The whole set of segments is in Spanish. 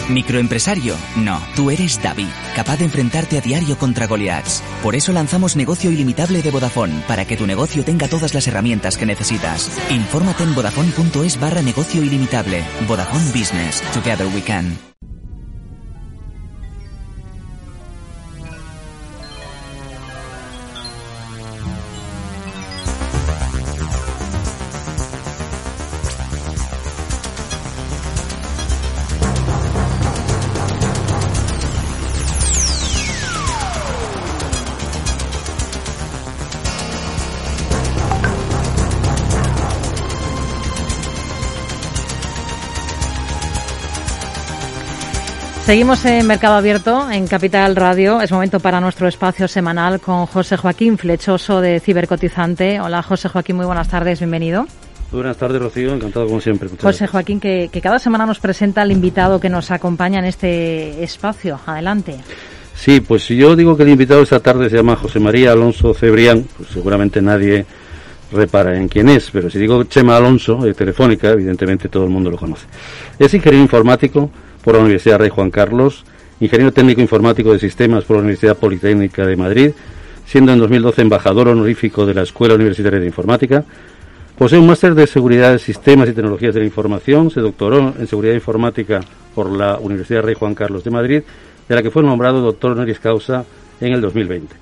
¿Microempresario? No, tú eres David, capaz de enfrentarte a diario contra Goliaths. Por eso lanzamos Negocio Ilimitable de Vodafone, para que tu negocio tenga todas las herramientas que necesitas. Infórmate en vodafone.es/negocio ilimitable. Vodafone Business. Together we can. Seguimos en Mercado Abierto, en Capital Radio. Es momento para nuestro espacio semanal con José Joaquín Flechoso de Cibercotizante. Hola, José Joaquín, muy buenas tardes, bienvenido. Muy buenas tardes, Rocío, encantado como siempre. José Joaquín, que cada semana nos presenta al invitado que nos acompaña en este espacio. Adelante. Sí, pues si yo digo que el invitado esta tarde se llama José María Alonso Cebrián, pues seguramente nadie repara en quién es, pero si digo Chema Alonso, de Telefónica, evidentemente todo el mundo lo conoce. Es ingeniero informático por la Universidad Rey Juan Carlos, ingeniero técnico informático de sistemas por la Universidad Politécnica de Madrid, siendo en 2012 embajador honorífico de la Escuela Universitaria de Informática. Posee un máster de Seguridad de Sistemas y Tecnologías de la Información, se doctoró en Seguridad Informática por la Universidad Rey Juan Carlos de Madrid, de la que fue nombrado doctor honoris causa en el 2020.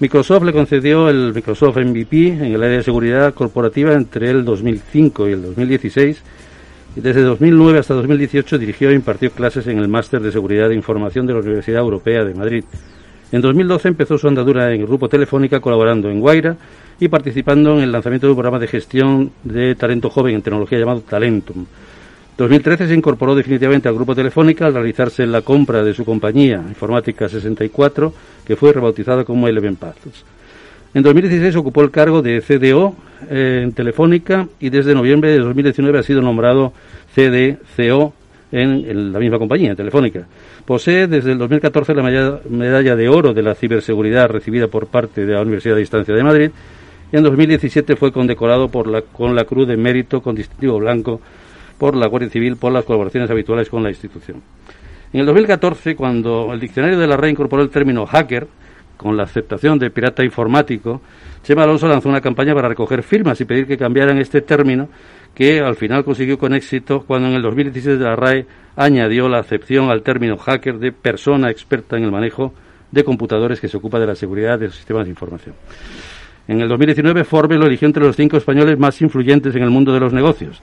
Microsoft le concedió el Microsoft MVP en el área de seguridad corporativa entre el 2005 y el 2016, y desde 2009 hasta 2018 dirigió e impartió clases en el Máster de Seguridad de Información de la Universidad Europea de Madrid. En 2012 empezó su andadura en el Grupo Telefónica, colaborando en Guaira y participando en el lanzamiento de un programa de gestión de talento joven en tecnología llamado Talentum. En 2013 se incorporó definitivamente al Grupo Telefónica al realizarse la compra de su compañía Informática 64, que fue rebautizada como Eleven Paths. En 2016 ocupó el cargo de CDO en Telefónica y desde noviembre de 2019 ha sido nombrado CDCO en la misma compañía, en Telefónica. Posee desde el 2014 la medalla de oro de la ciberseguridad recibida por parte de la Universidad de Distancia de Madrid, y en 2017 fue condecorado con la Cruz de Mérito con distintivo blanco por la Guardia Civil por las colaboraciones habituales con la institución. En el 2014, cuando el diccionario de la RAE incorporó el término hacker, con la aceptación de pirata informático, Chema Alonso lanzó una campaña para recoger firmas y pedir que cambiaran este término, que al final consiguió con éxito cuando en el 2016 la RAE añadió la acepción al término hacker de persona experta en el manejo de computadores que se ocupa de la seguridad de los sistemas de información. En el 2019 Forbes lo eligió entre los 5 españoles más influyentes en el mundo de los negocios.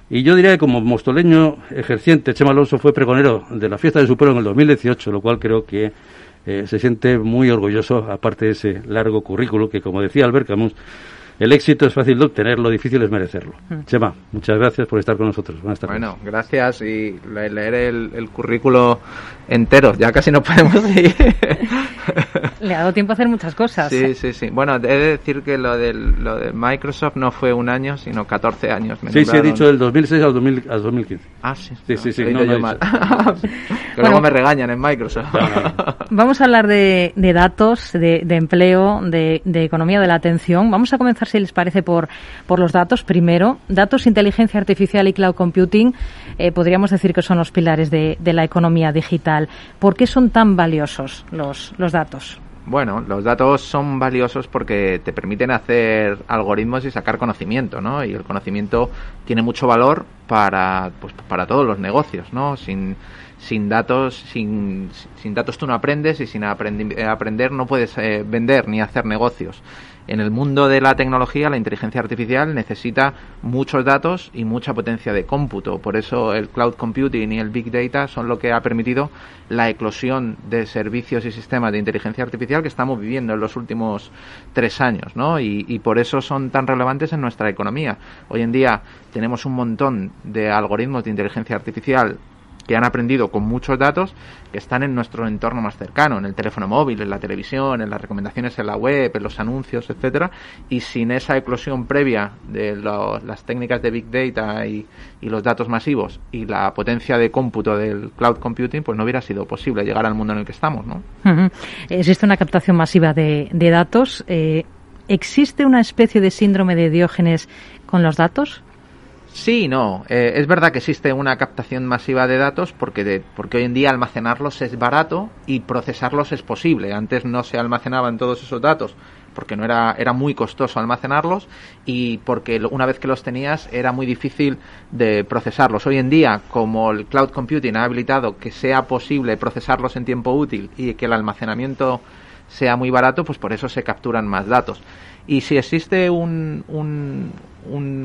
Y yo diría que como mostoleño ejerciente, Chema Alonso fue pregonero de la fiesta de su pueblo en el 2018, lo cual creo que se siente muy orgulloso, aparte de ese largo currículo que, como decía Albert Camus, el éxito es fácil de obtener, lo difícil es merecerlo. Chema, muchas gracias por estar con nosotros. Buenas tardes. Bueno, gracias, y leer el currículo entero, ya casi no podemos ir. Le ha dado tiempo a hacer muchas cosas. Sí. Bueno, he de decir que lo de Microsoft no fue un año, sino 14 años. Sí, he dicho del 2006 al 2015. Ah, sí. Sí. No, mal. Que luego me regañan en Microsoft. Vamos a hablar de datos, de empleo, de economía de la atención. Vamos a comenzar, si les parece, por los datos. Primero, datos, inteligencia artificial y cloud computing, podríamos decir que son los pilares de la economía digital. ¿Por qué son tan valiosos los datos? Bueno, los datos son valiosos porque te permiten hacer algoritmos y sacar conocimiento, ¿no? Y el conocimiento tiene mucho valor para todos los negocios, ¿no? Sin datos tú no aprendes, y sin aprender no puedes vender ni hacer negocios. En el mundo de la tecnología, la inteligencia artificial necesita muchos datos y mucha potencia de cómputo. Por eso el cloud computing y el big data son lo que ha permitido la eclosión de servicios y sistemas de inteligencia artificial que estamos viviendo en los últimos 3 años, ¿no? Y por eso son tan relevantes en nuestra economía. Hoy en día tenemos un montón de algoritmos de inteligencia artificial que han aprendido con muchos datos que están en nuestro entorno más cercano, en el teléfono móvil, en la televisión, en las recomendaciones en la web, en los anuncios, etcétera, y sin esa eclosión previa de las técnicas de Big Data y los datos masivos y la potencia de cómputo del cloud computing, pues no hubiera sido posible llegar al mundo en el que estamos, ¿no? Uh-huh. Existe una captación masiva de datos. ¿Existe una especie de síndrome de Diógenes con los datos? Sí, no. Es verdad que existe una captación masiva de datos porque hoy en día almacenarlos es barato y procesarlos es posible. Antes no se almacenaban todos esos datos porque no era muy costoso almacenarlos y porque una vez que los tenías era muy difícil de procesarlos. Hoy en día, como el cloud computing ha habilitado que sea posible procesarlos en tiempo útil y que el almacenamiento sea muy barato, pues por eso se capturan más datos. Y si existe un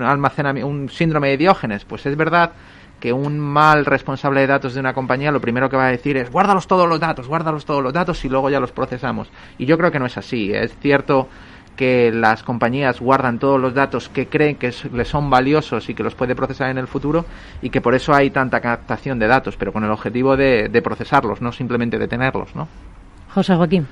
almacenamiento, un síndrome de Diógenes, pues es verdad que un mal responsable de datos de una compañía lo primero que va a decir es guárdalos todos los datos y luego ya los procesamos. Y yo creo que no es así. Es cierto que las compañías guardan todos los datos que creen que les son valiosos y que los puede procesar en el futuro y que por eso hay tanta captación de datos, pero con el objetivo de procesarlos, no simplemente de tenerlos, ¿no? José Joaquín.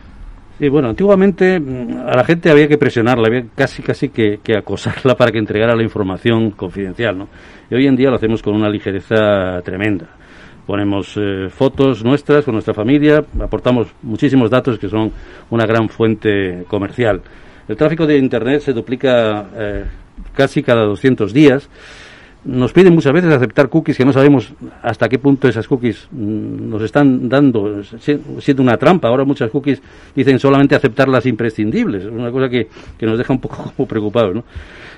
Sí, bueno, antiguamente a la gente había que presionarla, había casi que acosarla para que entregara la información confidencial, ¿no? Y hoy en día lo hacemos con una ligereza tremenda. Ponemos fotos nuestras con nuestra familia, aportamos muchísimos datos que son una gran fuente comercial. El tráfico de Internet se duplica casi cada 200 días. Nos piden muchas veces aceptar cookies que no sabemos hasta qué punto esas cookies nos están dando, siendo una trampa. Ahora muchas cookies dicen solamente aceptar las imprescindibles, una cosa que nos deja un poco como preocupados, ¿no?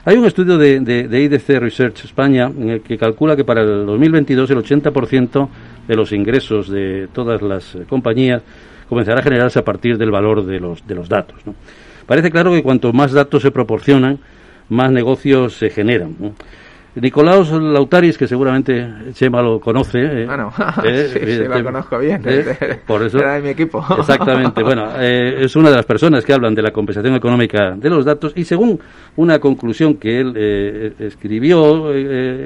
Hay un estudio de IDC Research España en el que calcula que para el 2022 el 80% de los ingresos de todas las compañías comenzará a generarse a partir del valor de los datos, ¿no? Parece claro que cuanto más datos se proporcionan, más negocios se generan, ¿no? Nicolaos Lautaris, que seguramente Chema lo conoce. Bueno, sí, lo conozco bien. Por eso, era de mi equipo. Exactamente. Bueno, es una de las personas que hablan de la compensación económica de los datos y según una conclusión que él escribió,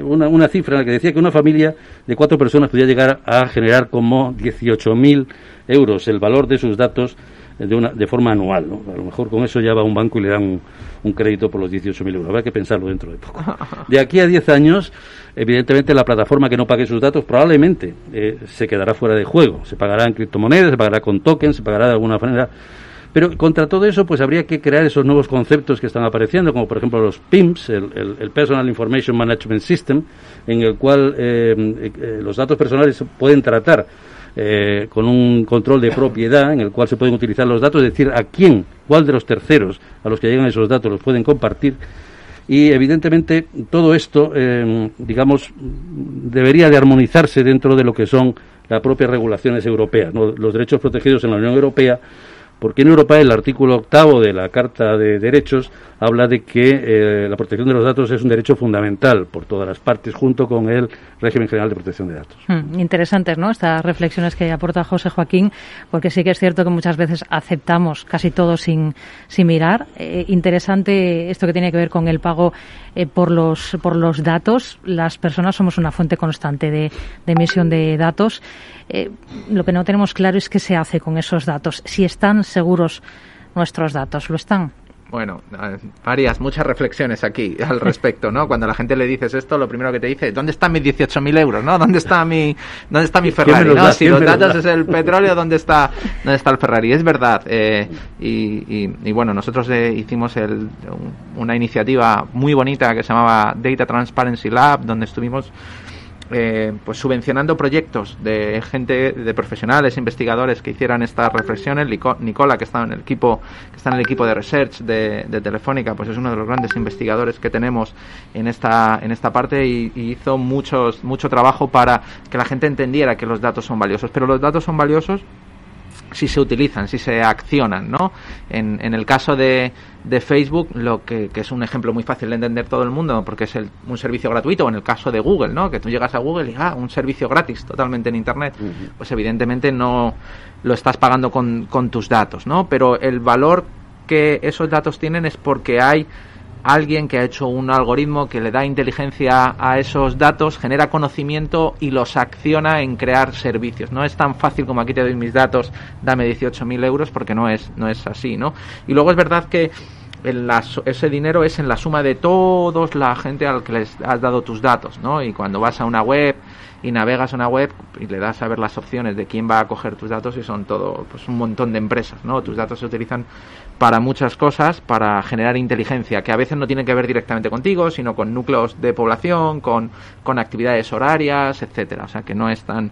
una cifra en la que decía que una familia de 4 personas podía llegar a generar como 18.000 euros el valor de sus datos de forma anual, ¿no? A lo mejor con eso ya va a un banco y le dan un crédito por los 18.000 euros. Habrá que pensarlo dentro de poco. De aquí a 10 años, evidentemente la plataforma que no pague sus datos probablemente se quedará fuera de juego. Se pagará en criptomonedas, se pagará con tokens, se pagará de alguna manera. Pero contra todo eso, pues habría que crear esos nuevos conceptos que están apareciendo, como por ejemplo los PIMS, el Personal Information Management System, en el cual los datos personales se pueden tratar con un control de propiedad en el cual se pueden utilizar los datos, es decir, a quién, cuál de los terceros a los que llegan esos datos los pueden compartir. Y evidentemente todo esto, digamos, debería de armonizarse dentro de lo que son las propias regulaciones europeas, ¿no? Los derechos protegidos en la Unión Europea, porque en Europa el artículo 8º de la Carta de Derechos habla de que la protección de los datos es un derecho fundamental por todas las partes, junto con el régimen general de protección de datos. Interesantes, ¿no?, estas reflexiones que aporta José Joaquín, porque sí que es cierto que muchas veces aceptamos casi todo sin mirar. Interesante esto que tiene que ver con el pago por los datos. Las personas somos una fuente constante de emisión de datos. Lo que no tenemos claro es qué se hace con esos datos. Si están seguros nuestros datos, ¿lo están? Bueno, muchas reflexiones aquí al respecto, ¿no? Cuando a la gente le dices esto, lo primero que te dice, ¿dónde están mis 18.000 euros, no? ¿Dónde está mi Ferrari, no? Si los datos es el petróleo, ¿dónde está el Ferrari? Es verdad. Y bueno, nosotros hicimos una iniciativa muy bonita que se llamaba Data Transparency Lab, donde estuvimos pues subvencionando proyectos de gente, de profesionales, investigadores que hicieran estas reflexiones. Nicola, que está en el equipo de research de Telefónica, pues es uno de los grandes investigadores que tenemos en esta parte y hizo mucho trabajo para que la gente entendiera que los datos son valiosos. Pero los datos son valiosos si se utilizan, si se accionan, ¿no? En el caso de Facebook, lo que es un ejemplo muy fácil de entender todo el mundo, porque es un servicio gratuito, o en el caso de Google, ¿no? Que tú llegas a Google y un servicio gratis totalmente en Internet, pues evidentemente no lo estás pagando con tus datos, ¿no? Pero el valor que esos datos tienen es porque hay alguien que ha hecho un algoritmo que le da inteligencia a esos datos, genera conocimiento y los acciona en crear servicios. No es tan fácil como aquí te doy mis datos, dame 18.000 euros, porque no es así, ¿no? Y luego es verdad que ese dinero es en la suma de todos la gente al que les has dado tus datos, ¿no? Y cuando vas a una web y navegas una web y le das a ver las opciones de quién va a coger tus datos y son todo, pues un montón de empresas, ¿no? Tus datos se utilizan para muchas cosas, para generar inteligencia que a veces no tienen que ver directamente contigo, sino con núcleos de población, con actividades horarias, etcétera. O sea que no es tan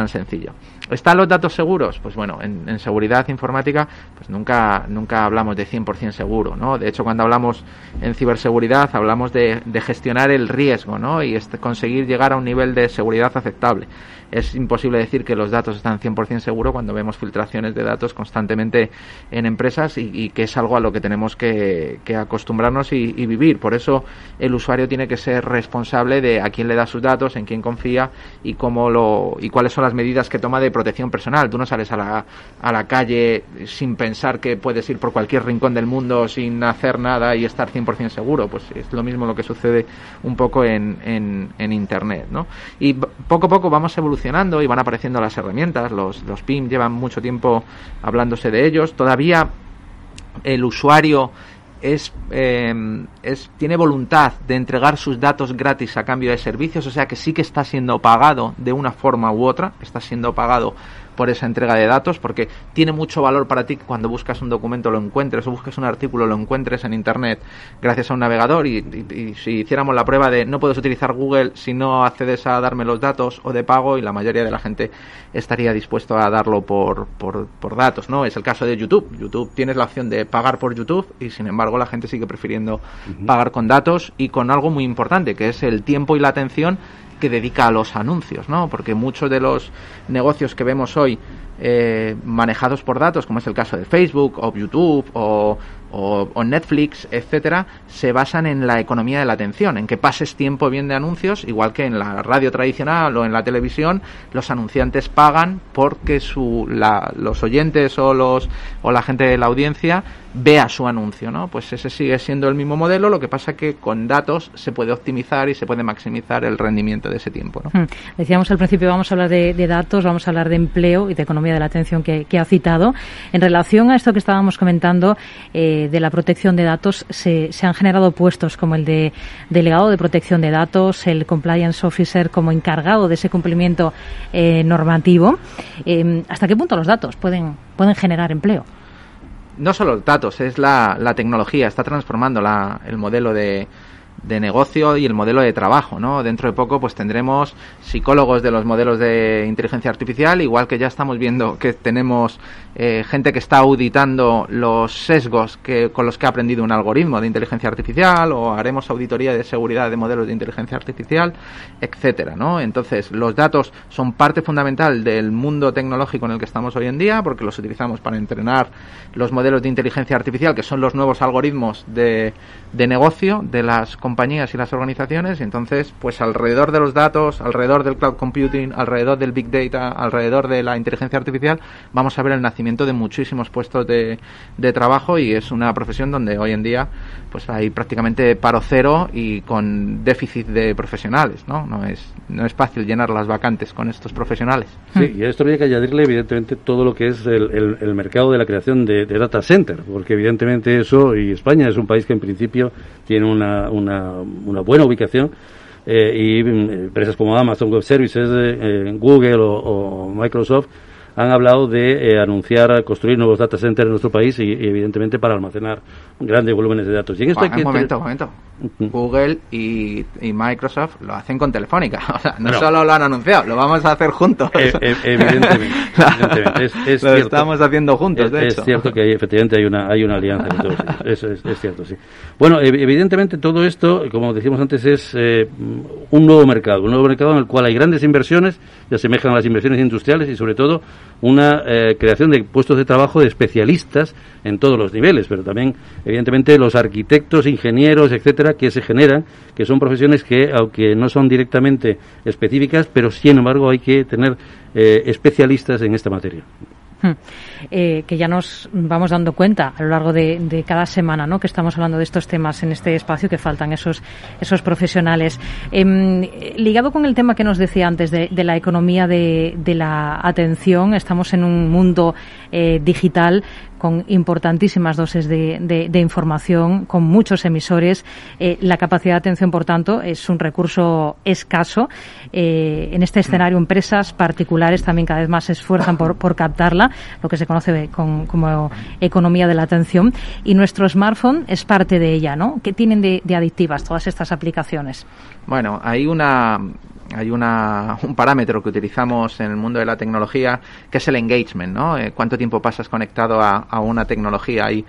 sencillo. ¿Están los datos seguros? Pues bueno, en seguridad informática pues nunca hablamos de 100% seguro, ¿no? De hecho, cuando hablamos en ciberseguridad hablamos de gestionar el riesgo, ¿no? Y conseguir llegar a un nivel de seguridad aceptable. Es imposible decir que los datos están 100% seguros cuando vemos filtraciones de datos constantemente en empresas y que es algo a lo que tenemos que acostumbrarnos y vivir. Por eso el usuario tiene que ser responsable de a quién le da sus datos, en quién confía y cuáles son las medidas que toma de protección personal. Tú no sales a la calle sin pensar que puedes ir por cualquier rincón del mundo sin hacer nada y estar 100% seguro. Pues es lo mismo lo que sucede un poco en Internet, ¿no? Y poco a poco vamos evolucionando y van apareciendo las herramientas. Los PIM llevan mucho tiempo hablándose de ellos. Todavía el usuario tiene voluntad de entregar sus datos gratis a cambio de servicios, o sea que sí que está siendo pagado de una forma u otra, está siendo pagado por esa entrega de datos, porque tiene mucho valor para ti que cuando buscas un documento lo encuentres o busques un artículo lo encuentres en Internet gracias a un navegador y si hiciéramos la prueba de no puedes utilizar Google si no accedes a darme los datos o de pago, y la mayoría de la gente estaría dispuesto a darlo por datos, ¿no? Es el caso de YouTube. YouTube tienes la opción de pagar por YouTube y sin embargo la gente sigue prefiriendo pagar con datos y con algo muy importante que es el tiempo y la atención que dedica a los anuncios, ¿no? Porque muchos de los negocios que vemos hoy manejados por datos, como es el caso de Facebook o YouTube o Netflix, etcétera, se basan en la economía de la atención, en que pases tiempo viendo anuncios, igual que en la radio tradicional o en la televisión, los anunciantes pagan porque los oyentes o la gente de la audiencia vea su anuncio, ¿no? Pues ese sigue siendo el mismo modelo, lo que pasa que con datos se puede optimizar y se puede maximizar el rendimiento de ese tiempo, ¿no? Decíamos al principio, vamos a hablar de datos, vamos a hablar de empleo y de economía de la atención que ha citado. En relación a esto que estábamos comentando, de la protección de datos, se han generado puestos como el de delegado de protección de datos, el compliance officer como encargado de ese cumplimiento normativo. ¿Hasta qué punto los datos pueden generar empleo? No solo los datos, es la tecnología, está transformando el modelo de negocio y el modelo de trabajo, ¿no? Dentro de poco pues tendremos psicólogos de los modelos de inteligencia artificial, igual que ya estamos viendo que tenemos gente que está auditando los sesgos con los que ha aprendido un algoritmo de inteligencia artificial, o haremos auditoría de seguridad de modelos de inteligencia artificial, etcétera, ¿no? Entonces, los datos son parte fundamental del mundo tecnológico en el que estamos hoy en día, porque los utilizamos para entrenar los modelos de inteligencia artificial, que son los nuevos algoritmos de negocio de las compañías y las organizaciones. Y entonces, pues alrededor de los datos, alrededor del cloud computing, alrededor del big data, alrededor de la inteligencia artificial, vamos a ver el nacimiento de muchísimos puestos de trabajo, y es una profesión donde hoy en día pues hay prácticamente paro cero y con déficit de profesionales, ¿no? No es fácil llenar las vacantes con estos profesionales. Sí, y a esto habría que añadirle evidentemente todo lo que es el mercado de la creación de data center, porque evidentemente eso, y España es un país que en principio tiene una buena ubicación, y empresas como Amazon Web Services, Google o Microsoft han hablado de construir nuevos data centers en nuestro país y evidentemente para almacenar grandes volúmenes de datos. Y en esto momento. Google y Microsoft lo hacen con Telefónica. O sea, no solo lo han anunciado, lo vamos a hacer juntos. Evidentemente. Es lo estamos haciendo juntos, de hecho. Es cierto que efectivamente hay una alianza entre todos ellos. Eso es cierto, sí. Bueno, evidentemente todo esto, como decíamos antes, es un nuevo mercado en el cual hay grandes inversiones, se asemejan a las inversiones industriales, y sobre todo una creación de puestos de trabajo de especialistas en todos los niveles, pero también evidentemente los arquitectos, ingenieros, etcétera, que se generan, que son profesiones que, aunque no son directamente específicas, pero sin embargo hay que tener especialistas en esta materia. Que ya nos vamos dando cuenta a lo largo de cada semana, ¿no?, que estamos hablando de estos temas en este espacio, que faltan esos profesionales. Ligado con el tema que nos decía antes de la economía de la atención, estamos en un mundo digital con importantísimas dosis de información, con muchos emisores. La capacidad de atención, por tanto, es un recurso escaso. En este escenario, empresas particulares también cada vez más se esfuerzan por captarla, lo que se conoce como economía de la atención. Y nuestro smartphone es parte de ella, ¿no? ¿Qué tienen de adictivas todas estas aplicaciones? Bueno, hay un parámetro que utilizamos en el mundo de la tecnología que es el engagement, ¿no? Cuánto tiempo pasas conectado a una tecnología y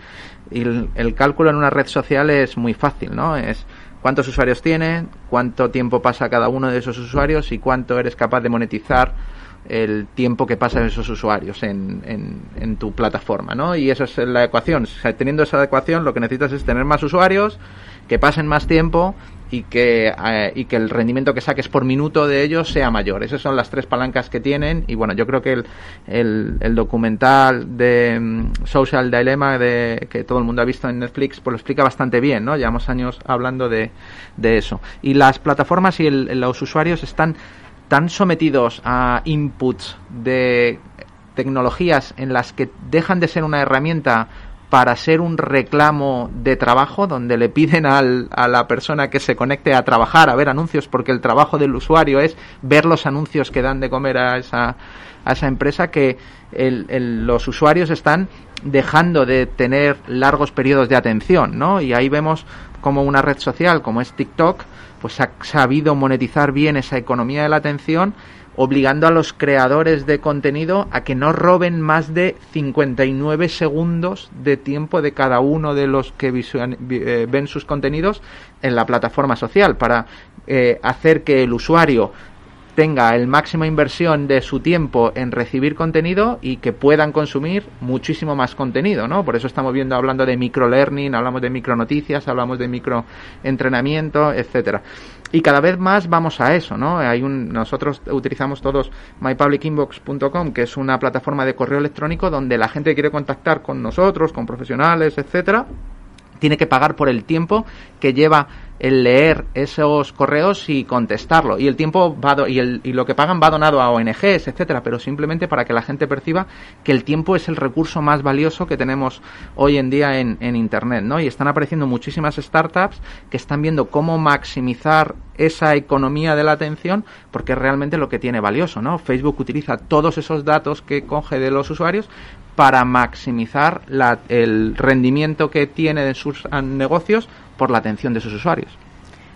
el cálculo en una red social es muy fácil, ¿no? Es cuántos usuarios tiene, cuánto tiempo pasa cada uno de esos usuarios y cuánto eres capaz de monetizar el tiempo que pasan esos usuarios en tu plataforma, ¿no? Y esa es la ecuación. O sea, teniendo esa ecuación, lo que necesitas es tener más usuarios, que pasen más tiempo y que el rendimiento que saques por minuto de ellos sea mayor. Esas son las tres palancas que tienen. Y bueno, yo creo que el documental de Social Dilemma que todo el mundo ha visto en Netflix, pues lo explica bastante bien, ¿no? Llevamos años hablando de eso. Y las plataformas y los usuarios están tan sometidos a inputs de tecnologías en las que dejan de ser una herramienta para ser un reclamo de trabajo, donde le piden a la persona que se conecte a trabajar, a ver anuncios, porque el trabajo del usuario es ver los anuncios que dan de comer a esa empresa, que los usuarios están dejando de tener largos periodos de atención, ¿no? Y ahí vemos como una red social como es TikTok pues ha sabido monetizar bien esa economía de la atención, obligando a los creadores de contenido a que no roben más de 59 segundos de tiempo de cada uno de los que ven sus contenidos en la plataforma social, para hacer que el usuario tenga el máxima inversión de su tiempo en recibir contenido y que puedan consumir muchísimo más contenido, ¿no? Por eso estamos hablando de microlearning, hablamos de micronoticias, hablamos de microentrenamiento, etcétera. Y cada vez más vamos a eso, ¿no? Nosotros utilizamos todos mypublicinbox.com, que es una plataforma de correo electrónico donde la gente que quiere contactar con nosotros, con profesionales, etcétera, tiene que pagar por el tiempo que lleva el leer esos correos y contestarlo, y el tiempo y lo que pagan va donado a ONGs, etcétera, pero simplemente para que la gente perciba que el tiempo es el recurso más valioso que tenemos hoy en día en Internet, ¿no? Y están apareciendo muchísimas startups que están viendo cómo maximizar esa economía de la atención, porque es realmente lo que tiene valioso, ¿no? Facebook utiliza todos esos datos que coge de los usuarios para maximizar el rendimiento que tiene de sus negocios por la atención de sus usuarios.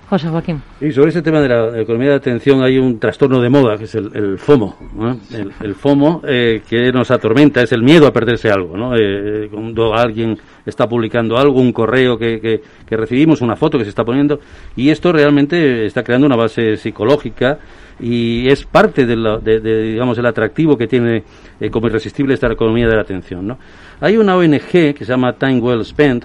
José Joaquín. Y sobre ese tema de la economía de atención hay un trastorno de moda, que es el FOMO, ¿no? El FOMO que nos atormenta, es el miedo a perderse algo, ¿no? Cuando alguien está publicando algo, un correo que recibimos, una foto que se está poniendo, y esto realmente está creando una base psicológica y es parte digamos, el atractivo que tiene como irresistible esta economía de la atención, ¿no? Hay una ONG que se llama Time Well Spent,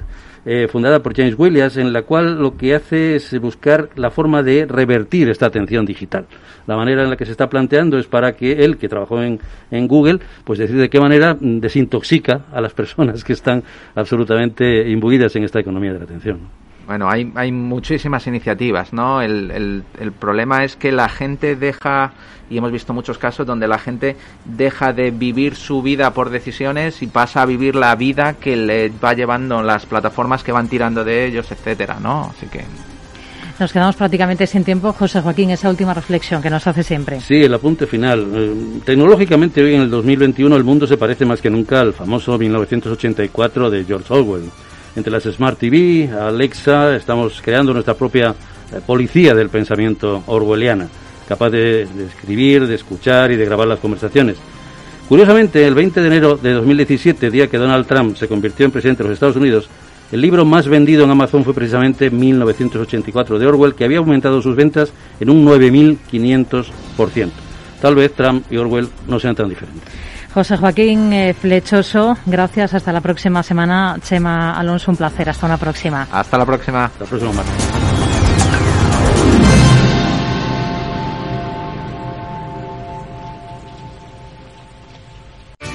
fundada por James Williams, en la cual lo que hace es buscar la forma de revertir esta atención digital. La manera en la que se está planteando es para que él, que trabajó en Google, pues decide de qué manera desintoxica a las personas que están absolutamente imbuidas en esta economía de la atención. Bueno, hay muchísimas iniciativas, ¿no? El problema es que la gente deja, y hemos visto muchos casos donde la gente deja de vivir su vida por decisiones y pasa a vivir la vida que le va llevando las plataformas que van tirando de ellos, etcétera, ¿no? Así que nos quedamos prácticamente sin tiempo. José Joaquín, esa última reflexión que nos hace siempre. Sí, el apunte final. Tecnológicamente, hoy en el 2021, el mundo se parece más que nunca al famoso 1984 de George Orwell. Entre las Smart TV, Alexa, estamos creando nuestra propia policía del pensamiento orwelliana, capaz de escribir, de escuchar y de grabar las conversaciones. Curiosamente, el 20 de enero de 2017, día que Donald Trump se convirtió en presidente de los Estados Unidos, el libro más vendido en Amazon fue precisamente 1984 de Orwell, que había aumentado sus ventas en un 9.500%. Tal vez Trump y Orwell no sean tan diferentes. José Joaquín Flechoso, gracias. Hasta la próxima semana. Chema Alonso, un placer. Hasta una próxima. Hasta la próxima. Hasta el próximo martes.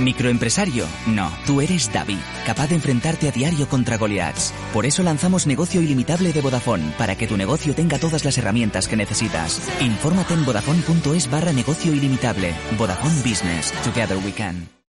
¿Microempresario? No, tú eres David, capaz de enfrentarte a diario contra Goliaths. Por eso lanzamos Negocio Ilimitable de Vodafone, para que tu negocio tenga todas las herramientas que necesitas. Infórmate en vodafone.es/negocio ilimitable. Vodafone Business. Together we can.